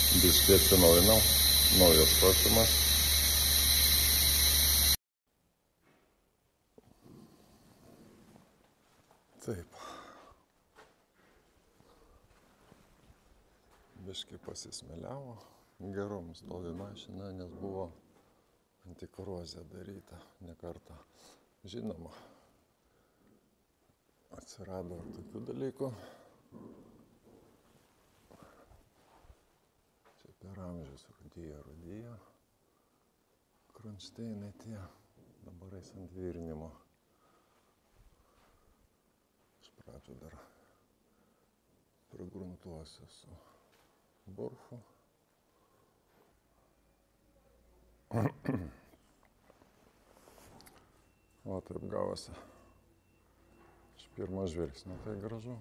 Biškai atsinaujinau, naujas kostiumas. Taip. Biškai pasismeliavo, gerom stovi mašina, nes buvo antikorozija daryta ne kartą. Žinoma, atsirado ir tokių dalykų. Čia per amžius rūdyja. Kronšteinai tie, dabar eis ant virinimo. Iš pradžių dar prigruntuosiu su burfu. O taip gavosi. Iš pirmo žvilgsnio tai gražu.